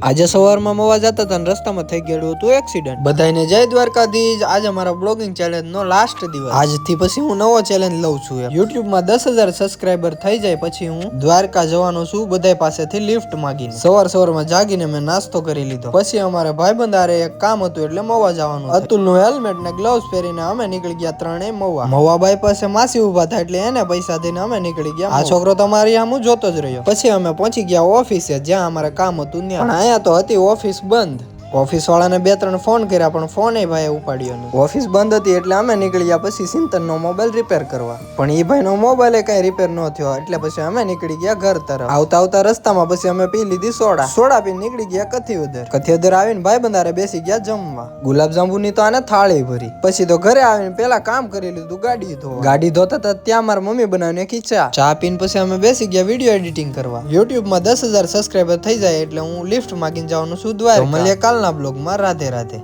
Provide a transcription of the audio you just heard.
આજે સવારમાં મવા જતા હતા રસ્તામાં થઈ ગયું હતું એક્સિડન્ટ। બધાને જય દ્વારકાધીશ। આજે મારા બ્લોગિંગ ચેલેન્જ નો લાસ્ટ દિવસ। આજથી પછી હું નવો ચેલેન્જ લઉં છું। યુટ્યુબ માં 10,000 સબસ્ક્રાઇબર થઈ જાય પછી હું દ્વારકા જવાનો છું બધાય પાસેથી લિફ્ટ માંગીને। સવારમાં જાગીને મેં નાસ્તો કરી લીધો। પછી અમારે ભાઈબંધ હારે એક કામ હતું એટલે મવા જવાનું। અતુલનું હેલ્મેટ ને ગ્લવ્સ પહેરીને અમે નીકળી ગયા ત્રણેય મવા। મવા બાઈ પાસે માસી ઉભા થાય એટલે એને પૈસા દઈને અમે નીકળી ગયા। આ છોકરો તમારી આમ જોતો જ રહ્યો। પછી અમે પહોંચી ગયા ઓફિસે જ્યાં અમારે કામ હતું ત્યાં। અહીંયા તો હતી ઓફિસ બંધ। ઓફિસ વાળાને 2-3 ફોન કર્યા પણ ફોન એ ભાઈ ઉપાડ્યો નહીં। ઓફિસ બંધ હતી એટલે અમે નીકળ્યા પછી સિંતનનો મોબાઈલ રિપેર કરવા। પણ એ ભાઈનો મોબાઈલ કઈ રિપેર ન થયો એટલે પછી અમે નીકળી ગયા ઘર તરફ। આવતા રસ્તામાં પછી અમે પી લીધી સોડા પીને નીકળી ગયા કથિયોદર આવીને ભાઈ બંધારે બેસી ગયા જમવા। ગુલાબજાંબુની તો આને થાળી ભરી। પછી તો ઘરે આવીને પેલા કામ કરી લીધું ગાડી ધોતા ત્યાં મારા મમ્મી બનાવીને ચા પીને પછી અમે બેસી ગયા વિડીયો એડિટિંગ કરવા। યુટ્યુબમાં 10,000 સબસ્ક્રાઇબર થઈ જાય એટલે હું લિફ્ટ માંગીને જવાનું છું દ્વારકા। તો મળીએ કાલના બ્લોગમાં। રાધે રાધે।